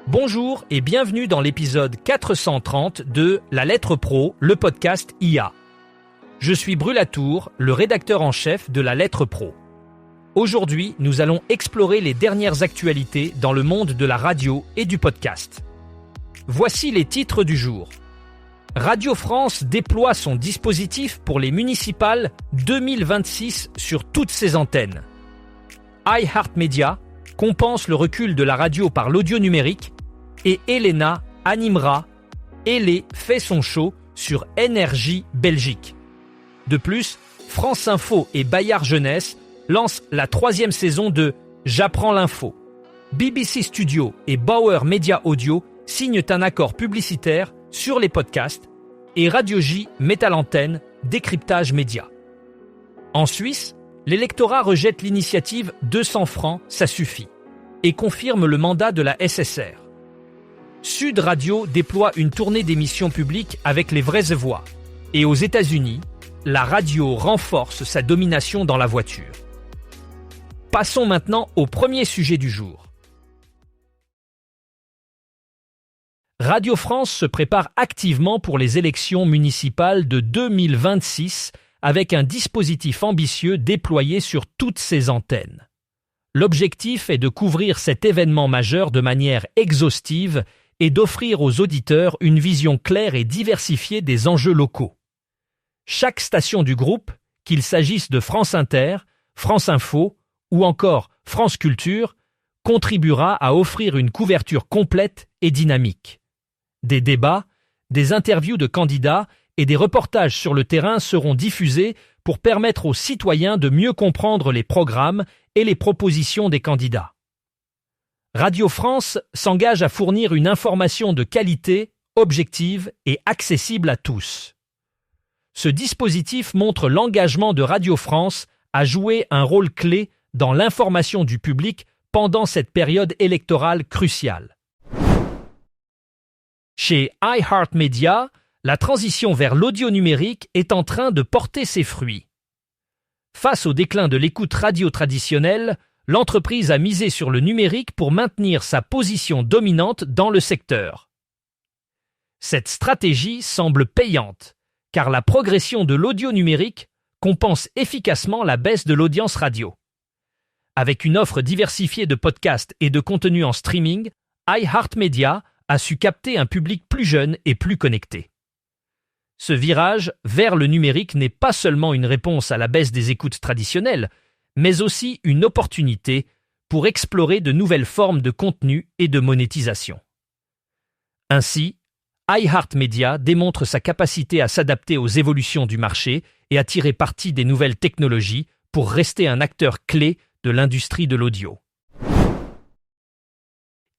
Bonjour et bienvenue dans l'épisode 430 de La Lettre Pro, le podcast IA. Je suis Brulatour, le rédacteur en chef de La Lettre Pro. Aujourd'hui, nous allons explorer les dernières actualités dans le monde de la radio et du podcast. Voici les titres du jour. Radio France déploie son dispositif pour les municipales 2026 sur toutes ses antennes. iHeartMedia compense le recul de la radio par l'audio numérique et Elena animera Elle fait son show sur Énergie Belgique. De plus, France Info et Bayard Jeunesse lancent la 3e saison de J'apprends l'info. BBC Studio et Bauer Media Audio signent un accord publicitaire sur les podcasts et Radio J met à l'antenne Décryptage Média. En Suisse, l'électorat rejette l'initiative 200 francs, ça suffit, et confirme le mandat de la SSR. Sud Radio déploie une tournée d'émissions publiques avec les vraies voix. Et aux États-Unis, la radio renforce sa domination dans la voiture. Passons maintenant au premier sujet du jour. Radio France se prépare activement pour les élections municipales de 2026 avec un dispositif ambitieux déployé sur toutes ses antennes. L'objectif est de couvrir cet événement majeur de manière exhaustive et d'offrir aux auditeurs une vision claire et diversifiée des enjeux locaux. Chaque station du groupe, qu'il s'agisse de France Inter, France Info ou encore France Culture, contribuera à offrir une couverture complète et dynamique. Des débats, des interviews de candidats et des reportages sur le terrain seront diffusés pour permettre aux citoyens de mieux comprendre les programmes et les propositions des candidats. Radio France s'engage à fournir une information de qualité, objective et accessible à tous. Ce dispositif montre l'engagement de Radio France à jouer un rôle clé dans l'information du public pendant cette période électorale cruciale. Chez iHeartMedia, la transition vers l'audio numérique est en train de porter ses fruits. Face au déclin de l'écoute radio traditionnelle, l'entreprise a misé sur le numérique pour maintenir sa position dominante dans le secteur. Cette stratégie semble payante, car la progression de l'audio numérique compense efficacement la baisse de l'audience radio. Avec une offre diversifiée de podcasts et de contenus en streaming, iHeartMedia a su capter un public plus jeune et plus connecté. Ce virage vers le numérique n'est pas seulement une réponse à la baisse des écoutes traditionnelles, mais aussi une opportunité pour explorer de nouvelles formes de contenu et de monétisation. Ainsi, iHeartMedia démontre sa capacité à s'adapter aux évolutions du marché et à tirer parti des nouvelles technologies pour rester un acteur clé de l'industrie de l'audio.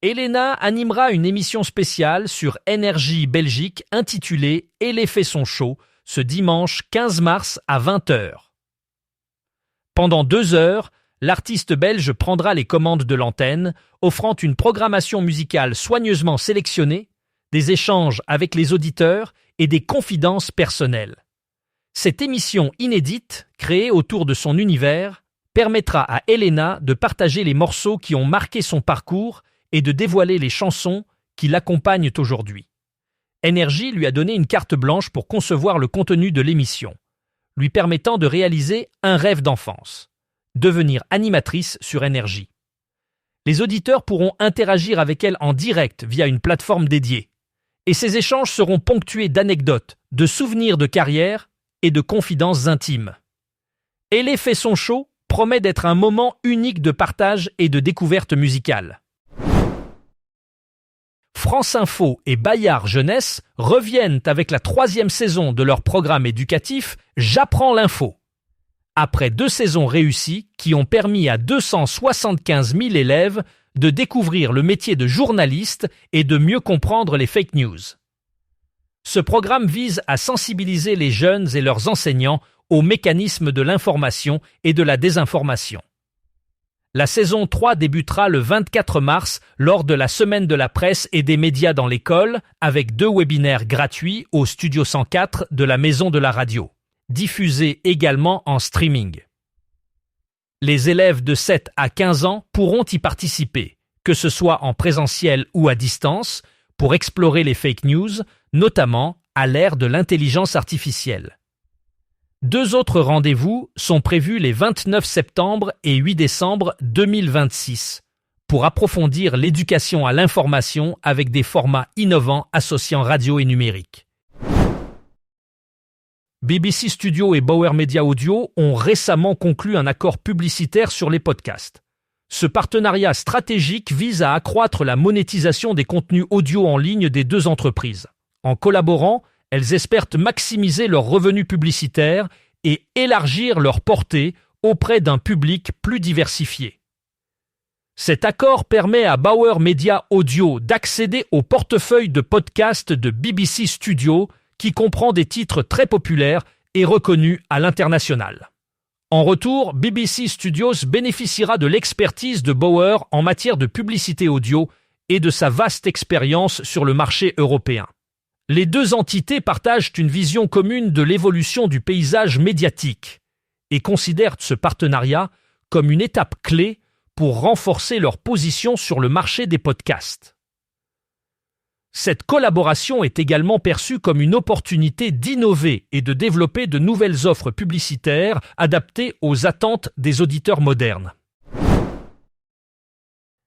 Elena animera une émission spéciale sur Énergie Belgique intitulée Elle fait son show ce dimanche 15 mars à 20h. Pendant 2 heures, l'artiste belge prendra les commandes de l'antenne, offrant une programmation musicale soigneusement sélectionnée, des échanges avec les auditeurs et des confidences personnelles. Cette émission inédite, créée autour de son univers, permettra à Elena de partager les morceaux qui ont marqué son parcours et de dévoiler les chansons qui l'accompagnent aujourd'hui. Énergie lui a donné une carte blanche pour concevoir le contenu de l'émission, lui permettant de réaliser un rêve d'enfance, devenir animatrice sur Énergie. Les auditeurs pourront interagir avec elle en direct via une plateforme dédiée, et ces échanges seront ponctués d'anecdotes, de souvenirs de carrière et de confidences intimes. Elle fait son show promet d'être un moment unique de partage et de découverte musicale. France Info et Bayard Jeunesse reviennent avec la 3e saison de leur programme éducatif J'apprends l'info. Après 2 saisons réussies qui ont permis à 275 000 élèves de découvrir le métier de journaliste et de mieux comprendre les fake news. Ce programme vise à sensibiliser les jeunes et leurs enseignants aux mécanismes de l'information et de la désinformation. La saison 3 débutera le 24 mars lors de la Semaine de la presse et des médias dans l'école avec 2 webinaires gratuits au Studio 104 de la Maison de la Radio, diffusés également en streaming. Les élèves de 7 à 15 ans pourront y participer, que ce soit en présentiel ou à distance, pour explorer les fake news, notamment à l'ère de l'intelligence artificielle. 2 autres rendez-vous sont prévus les 29 septembre et 8 décembre 2026 pour approfondir l'éducation à l'information avec des formats innovants associant radio et numérique. BBC Studios et Bauer Media Audio ont récemment conclu un accord publicitaire sur les podcasts. Ce partenariat stratégique vise à accroître la monétisation des contenus audio en ligne des 2 entreprises. En collaborant, elles espèrent maximiser leurs revenus publicitaires et élargir leur portée auprès d'un public plus diversifié. Cet accord permet à Bauer Media Audio d'accéder au portefeuille de podcasts de BBC Studios qui comprend des titres très populaires et reconnus à l'international. En retour, BBC Studios bénéficiera de l'expertise de Bauer en matière de publicité audio et de sa vaste expérience sur le marché européen. Les 2 entités partagent une vision commune de l'évolution du paysage médiatique et considèrent ce partenariat comme une étape clé pour renforcer leur position sur le marché des podcasts. Cette collaboration est également perçue comme une opportunité d'innover et de développer de nouvelles offres publicitaires adaptées aux attentes des auditeurs modernes.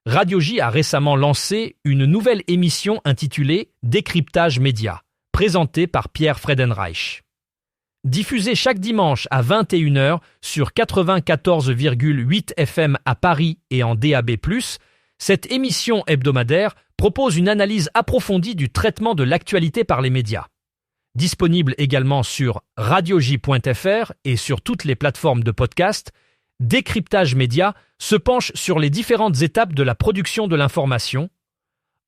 Radio J a récemment lancé une nouvelle émission intitulée Décryptage Média, présentée par Pierre Friedenreich. Diffusée chaque dimanche à 21h sur 94,8 FM à Paris et en DAB+, cette émission hebdomadaire propose une analyse approfondie du traitement de l'actualité par les médias. Disponible également sur radioj.fr et sur toutes les plateformes de podcast, Décryptage Média se penche sur les différentes étapes de la production de l'information,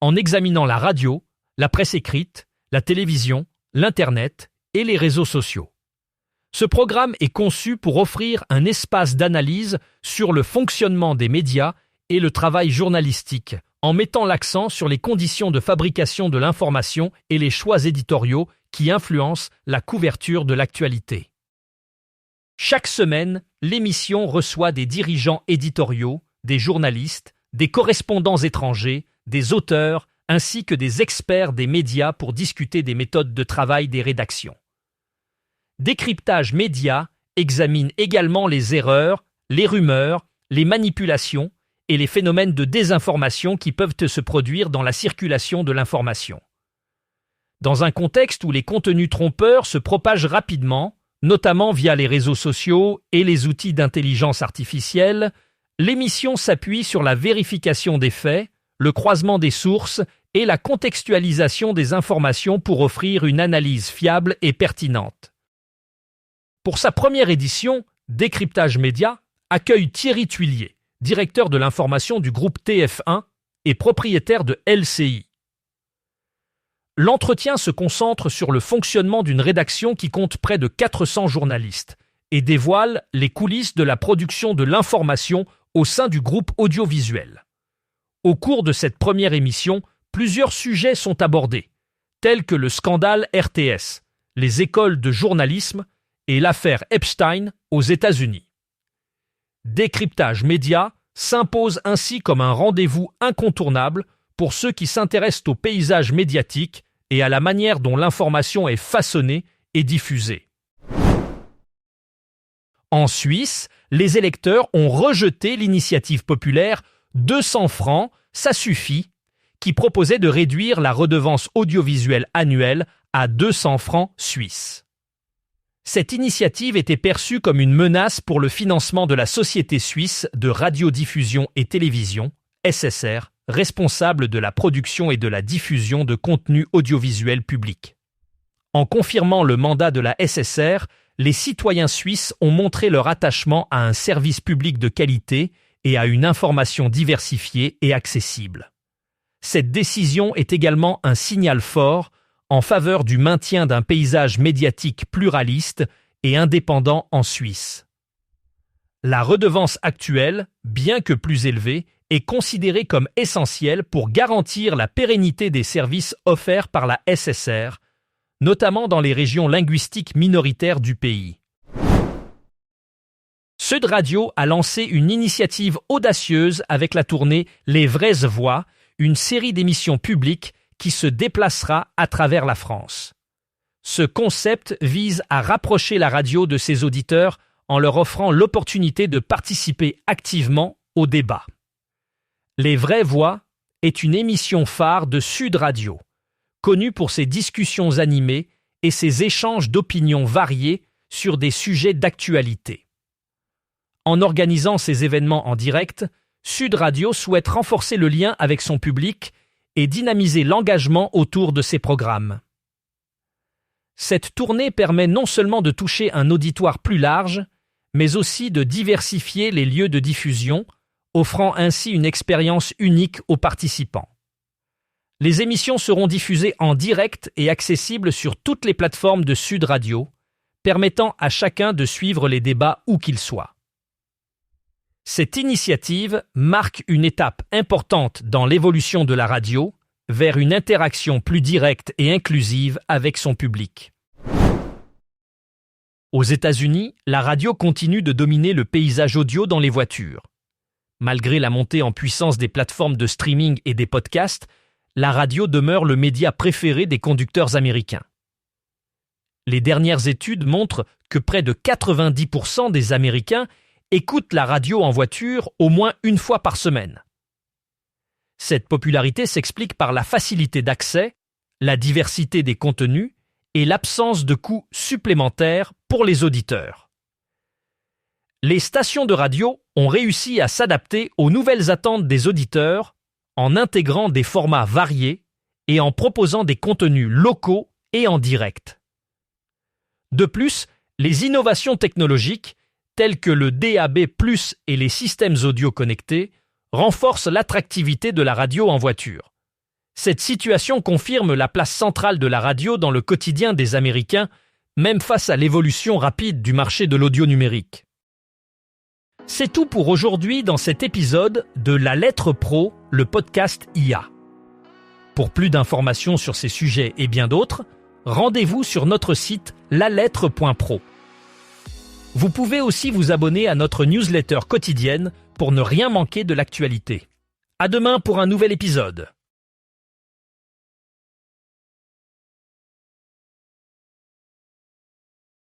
en examinant la radio, la presse écrite, la télévision, l'Internet et les réseaux sociaux. Ce programme est conçu pour offrir un espace d'analyse sur le fonctionnement des médias et le travail journalistique, en mettant l'accent sur les conditions de fabrication de l'information et les choix éditoriaux qui influencent la couverture de l'actualité. Chaque semaine, l'émission reçoit des dirigeants éditoriaux, des journalistes, des correspondants étrangers, des auteurs, ainsi que des experts des médias pour discuter des méthodes de travail des rédactions. Décryptage Média examine également les erreurs, les rumeurs, les manipulations et les phénomènes de désinformation qui peuvent se produire dans la circulation de l'information. Dans un contexte où les contenus trompeurs se propagent rapidement, notamment via les réseaux sociaux et les outils d'intelligence artificielle, l'émission s'appuie sur la vérification des faits, le croisement des sources et la contextualisation des informations pour offrir une analyse fiable et pertinente. Pour sa première édition, Décryptage Média accueille Thierry Tuillier, directeur de l'information du groupe TF1 et propriétaire de LCI. L'entretien se concentre sur le fonctionnement d'une rédaction qui compte près de 400 journalistes et dévoile les coulisses de la production de l'information au sein du groupe audiovisuel. Au cours de cette première émission, plusieurs sujets sont abordés, tels que le scandale RTS, les écoles de journalisme et l'affaire Epstein aux États-Unis. Décryptage Média s'impose ainsi comme un rendez-vous incontournable pour ceux qui s'intéressent au paysage médiatique et à la manière dont l'information est façonnée et diffusée. En Suisse, les électeurs ont rejeté l'initiative populaire 200 francs, ça suffit, qui proposait de réduire la redevance audiovisuelle annuelle à 200 francs suisses. Cette initiative était perçue comme une menace pour le financement de la Société suisse de radiodiffusion et télévision, SSR, responsable de la production et de la diffusion de contenus audiovisuels publics. En confirmant le mandat de la SSR, les citoyens suisses ont montré leur attachement à un service public de qualité et à une information diversifiée et accessible. Cette décision est également un signal fort en faveur du maintien d'un paysage médiatique pluraliste et indépendant en Suisse. La redevance actuelle, bien que plus élevée, est considérée comme essentielle pour garantir la pérennité des services offerts par la SSR, notamment dans les régions linguistiques minoritaires du pays. Sud Radio a lancé une initiative audacieuse avec la tournée Les Vraies Voix, une série d'émissions publiques qui se déplacera à travers la France. Ce concept vise à rapprocher la radio de ses auditeurs en leur offrant l'opportunité de participer activement au débat. Les Vraies Voix est une émission phare de Sud Radio, connue pour ses discussions animées et ses échanges d'opinions variés sur des sujets d'actualité. En organisant ces événements en direct, Sud Radio souhaite renforcer le lien avec son public et dynamiser l'engagement autour de ses programmes. Cette tournée permet non seulement de toucher un auditoire plus large, mais aussi de diversifier les lieux de diffusion, offrant ainsi une expérience unique aux participants. Les émissions seront diffusées en direct et accessibles sur toutes les plateformes de Sud Radio, permettant à chacun de suivre les débats où qu'il soit. Cette initiative marque une étape importante dans l'évolution de la radio vers une interaction plus directe et inclusive avec son public. Aux États-Unis, la radio continue de dominer le paysage audio dans les voitures. Malgré la montée en puissance des plateformes de streaming et des podcasts, la radio demeure le média préféré des conducteurs américains. Les dernières études montrent que près de 90% des Américains écoutent la radio en voiture au moins une fois par semaine. Cette popularité s'explique par la facilité d'accès, la diversité des contenus et l'absence de coûts supplémentaires pour les auditeurs. Les stations de radio ont réussi à s'adapter aux nouvelles attentes des auditeurs en intégrant des formats variés et en proposant des contenus locaux et en direct. De plus, les innovations technologiques, telles que le DAB+ et les systèmes audio connectés, renforcent l'attractivité de la radio en voiture. Cette situation confirme la place centrale de la radio dans le quotidien des Américains, même face à l'évolution rapide du marché de l'audio numérique. C'est tout pour aujourd'hui dans cet épisode de La Lettre Pro, le podcast IA. Pour plus d'informations sur ces sujets et bien d'autres, rendez-vous sur notre site lalettre.pro. Vous pouvez aussi vous abonner à notre newsletter quotidienne pour ne rien manquer de l'actualité. À demain pour un nouvel épisode.